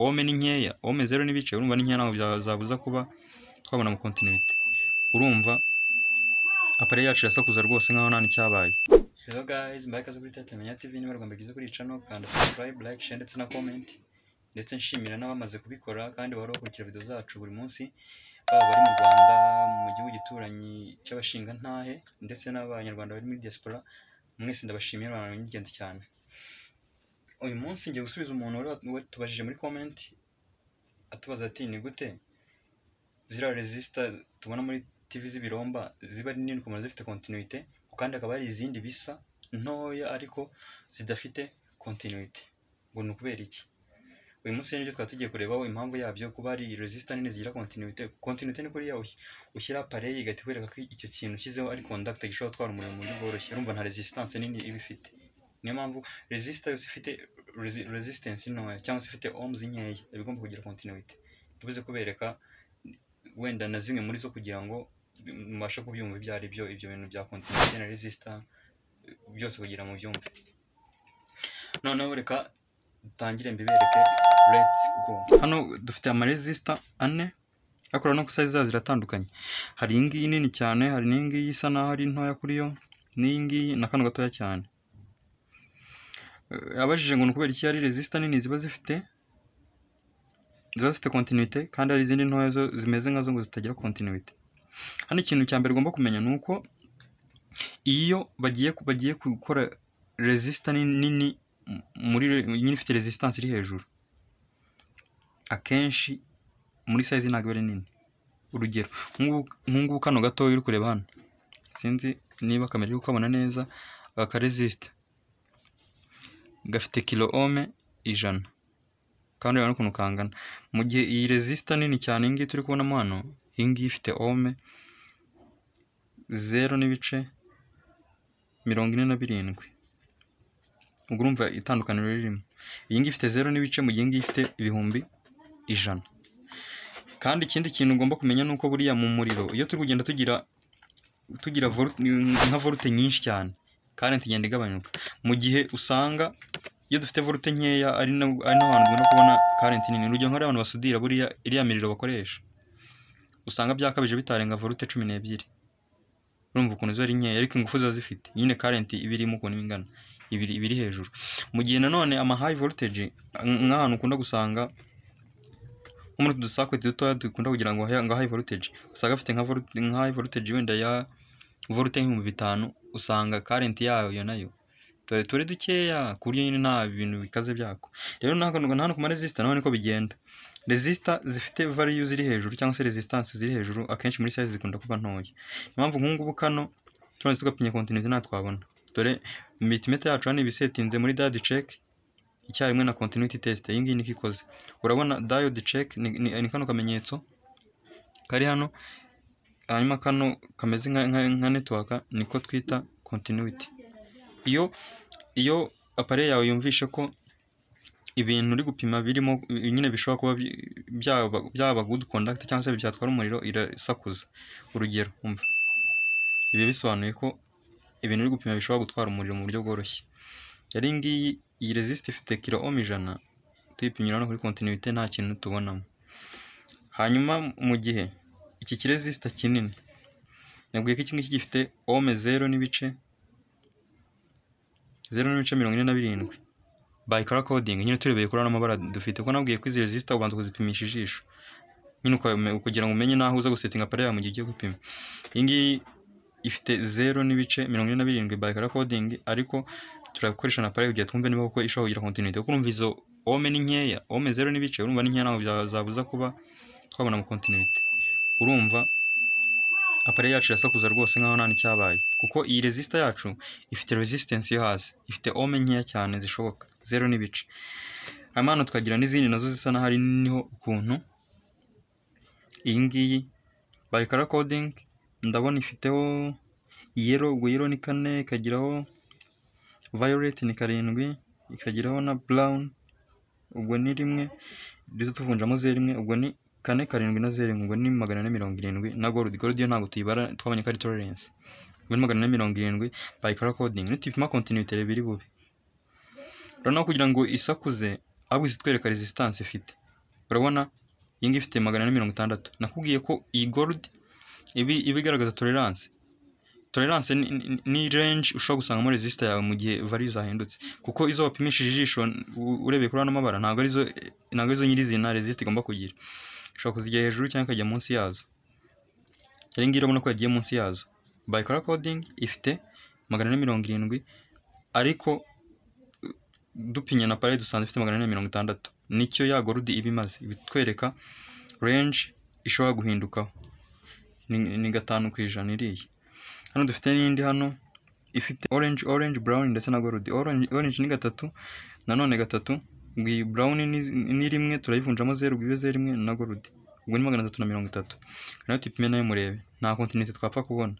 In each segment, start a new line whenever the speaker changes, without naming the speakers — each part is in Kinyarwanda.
ohme ni nkeya, ohme 0 n'ibice, urumva ni nkeya ntabwo byazabuza kuba twabona mu continuity. Urumva appareil yacu irasakuza rwose nkaho nta n'icyabaye. Hello guys, mbakaze kuri Tatamenya TV, niba rwanda bigize kuri channel kandi subscribe, like, share ndetse na comment. Ndetse nshimira n'abamaze kubikora kandi bahora bakurikira video zacu buri munsi, baba bari mu Rwanda, mu gihugu gituranyi cy'abashinga ntahe ndetse n'abanyarwanda bari muri diaspora. Mwese ndabashimira, abantu n'ingenzi cyane. Uyu munsi ngiye gusubiza umuntu wari tubajije muri comment atubaza ati ni gute zira resistor tubona muri TV z'ibiromba ziba ari nini kumara zifite continuity, kandi akaba ari izindi bisa ntoya ariko zidafite continuity, ngo ni ukubera iki? Uyu munsi nibyo twatugiye kurebaho impamvu yabyo, kuba ari resistor nini zigira continuity. Continuity ni kuri yawe ushyira appareil igati kwereka ko icyo kintu ushyizeho ari conductor gishobora gutwara umuriro mu buryo bworoshye. Urumva nta resistance nini iba ifite. Niyo mpamvu resistor yose ifite resistance ntoya cyangwa se ifite ohms nkeya iba igomba kugira continuity. Tubuze kubereka wenda na zimwe muri zo kugira ngo mubashe kubyumva ibyo ari byo, ibyo bintu bya continuity na resistor byose kugira mu byumve. Noneho reka dutangire mbibereke. Let's go. Hano dufite ama resistor ane akora no kusize zazo ziratandukanye. Hari ingi nini cyane, hari n'ingi isa naho ari ntoya kuri yo, n'ingi na kano gatoya cyane. Abajije ngo nukubera iki ari resistor nini ziba zifite continuity kandi ari izindi ntoya zo zimeze nkazo ngo zitagira continuity. Hano ikintu cya mbere ugomba kumenya nuko iyo bagiye gukora resistor nini muri nyine ifite resistance iri hejuru, akenshi muri size ntabwo ari nini. Urugero nk'ubu kano gato uri kureba hano, sinzi niba kamera iri kukabona neza, aka resistor gafite kilo ohme 100 kandi urabona ukuntu kangana. Mu gihe iyi resistor nini cyane iyi ngiyi turi kubonamo hano, iyi ngiyi ifite ohme 0 n'ibice 47. Ubwo urumva itandukaniro ririmo. Iyi ngiyi ifite 0 n'ibice, mu gihe iyi ngiyi ifite 100,000. Kandi ikindi kintu ugomba kumenya nuko buriya mu muriro iyo turi kugenda tugira nka volte nyinshi cyane, current igenda igabanyuka. Mu gihe usanga iyo dufite volte nkeya ari n'abantu no kubona current nini. Urugero nk'abantu basudira, buriya iriya miriro bakoresha usanga byakabije bitarenga volte 12. Urumva ukuntu zo ari nkeya ariko ingufu ziba zifite, nyine current ibirimo ukuntu ingana ibiri hejuru. Mu gihe nanone ama high voltage nk'ahantu ukunda gusanga nko muri dusakwe dutoya dukunda kugira ngo high voltage, usanga afite nka high voltage wenda ya volte 5000, usanga current yayo nayo turi dukeya ku buryo nyine nta bintu bikaze byako. Rero hano ku ma resistor naho niko bigenda. Resistor zifite value ziri hejuru cyangwa se resistance ziri hejuru akenshi muri size zikunda kuba ntoya. Impamvu nk'ubu kano turanze tugapimye continuity nta twabona. Dore multimeter yacu hano ibisetinze muri diode check icyarimwe na continuity test. Iyi ngiyi niko ikoze. Urabona diode check ni kano kamenyetso kari hano, hanyuma kano kameze nka network niko twita continuity. Iyo appareil yawe yumvishe ko ibintu uri gupima birimo nyine bishobora kuba byaba good conduct cyangwa se byatwara umuriro, irasakuza. Urugero umva, ibi bisobanuye ko ibintu uri gupima bishobora gutwara umuriro mu buryo bworoshye. Yari ngiyi iyi resistor ifite kilo ohme 100, tuyipimira no kuri continuity nta kintu tubonamo. Hanyuma mu gihe iki resistor kinini, nabwiye ko iki ngiki gifite ohme 0 n'ibice 47 by color coding. Nyine turebeye kuri ano mabara dufite, ko nabwiye ko izi resistor ubanza kuzipimisha ijisho nyine kugira ngo umenye naho uza gusettinga appareil yawe mu gihe ugiye gupima. Iyi ngiyi ifite 0 n'ibice 47 by color coding, ariko turakoresha na appareil kugira twumve niba koko ishobora kugira continuity. Kuko urumva izo ohme ni nkeya, ohme 0 n'ibice, urumva ni nkeya ntabwo byazabuza kuba twabona mu continuity. Urumva appareil yacu irasakuza rwose nkaho nta n'icyabaye, kuko iyi resistor yacu ifite resistance yo hasi, ifite ohme nkeya cyane zishoboka 0 n'ibice. Hano tukagira n'izindi nazo zisa naho ari niho ukuntu. Iyi ngiyi by color coding ndabona ifiteho yellow, ubwo yellow ni 4, ikagiraho violet ni 7, ikagiraho na brown ubwo ni 1, duto tuvunjamo 0, ubwo ni 4 7 na 0, ubwo ni 470. Na gold yo ntabwo tuyibara, twabonye ko ari tolerance, ubwo ni 470 by color coding. Nitupima continuity biri bube. Rero kugira ngo isakuze ahubwo zitwereka resistance ifite, urabona iyi ngiyi ifite 460. Nakubwiye ko iyi gold ibi igaragaza tolerance ni range ushobora gusangamo resistor yawe mu gihe value zahindutse, kuko izo wapimishije ijisho urebeye kuri ano mabara ntabwo arizo nyirizina resistor igomba kugira. Ushobora kuzijya hejuru cyangwa ikajya munsi yazo. Iyi ngiyi urabona ko yagiye munsi yazo. By color coding ifite 470, ariko dupinye na pare dusanze ifite 460. Nicyo ya gold ibimaze, bitwereka range ishobora guhindukaho ni 5% iriya. Hano dufite n'indi hano ifite orange brown ndetse na gold. Orange ni 3, nanone 3, ngi brown ni rimwe, turayivunjamo 0 bibe 0 na gold, ubwo ni 330. Nayo tipime nayo murebe, nta continuity twapfa kubona.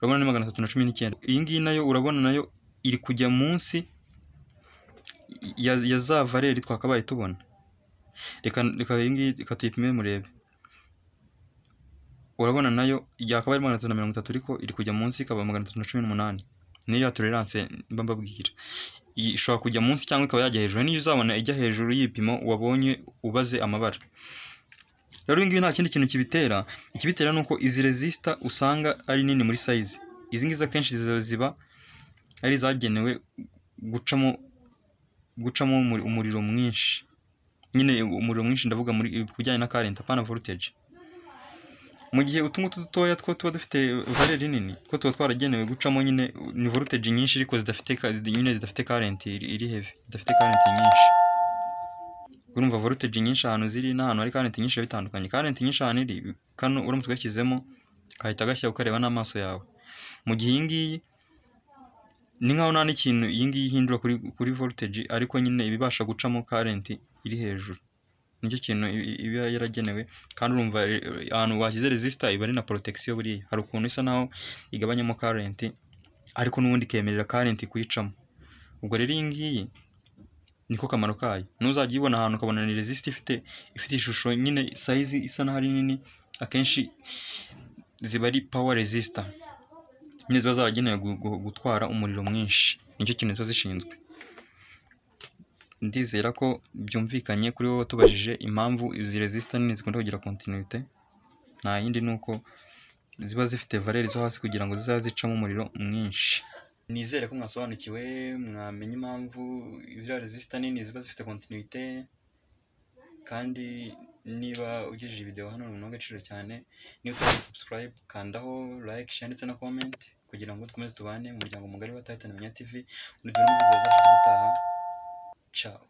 Urabona ni 319. Iyi ngiyi nayo urabona nayo iri kujya munsi ya za valeur twakabaye tubona. Reka iyi ngiyi tuyipime murebe. Urabona nayo yakabaye 330, ariko iri kujya munsi ikaba 318. Niyo ya tolerance mbabwira. Ishobora kujya munsi cyangwa ikaba yajya hejuru. Niyo uzabona ijya hejuru y'ipimo wabonye ubaze amabara. Rero ngiye nta kindi kintu kibitera. Ikibitera nuko izi resistor usanga ari nini muri size. Izi ngizi akenshi ziba ari zagenewe gucamo umuriro mwinshi. Nyine umuriro mwinshi ndavuga muri kujyanye na current apana voltage. Mu gihe utungutu dutoya two tuba dufite valeur nini, ko tuba twaragenewe gucamo nyine ni voltage nyinshi, ariko zidafite current iri heavy, zidafite current nyinshi. Urumva voltage nyinshi ahantu ziri n'ahantu hari current nyinshi bitandukanye. Current nyinshi ahantu iri kano uramutse ugashyizemo kahita gashya ukareba n'amaso yawe. Mu gihe iyi ngiyi ni nkaho nta n'ikintu iyi ngiyi ihindura kuri voltage, ariko nyine ibibasha gucamo current iri hejuru. Nicyo kintu iba yaragenewe. Kandi urumva ahantu washyize resistor iba ari na protection buriya. Hari ukuntu isa naho igabanyamo current, ariko n'ubundi kemerera current kuyicamo. Ubwo rero iyi ngiyi niko kamaro kayo. Nuzajya ibona ahantu ukabona ni resistor ifite ishusho nyine size isa naho ari nini, akenshi ziba ari power resistor. Nyine ziba zaragenewe gutwara umuriro mwinshi. Nicyo kintu ziba zishinzwe. Ndizera ko byumvikanye kuri wowe tubajije impamvu izi resistor nini zikunda kugira continuity. Nta yindi nuko ziba zifite valeur zo hasi kugira ngo zizazicamo umuriro mwinshi. Nizere ko mwasobanukiwe, mwamenye impamvu izi resistor nini ziba zifite continuity. Kandi niba ugejeje video hano ni agaciro cyane. Niba utari subscribe, kandaho like, share ndetse na comment kugira ngo dukomeze tubane mu muryango mugari wa Titan Menya TV. Ciao.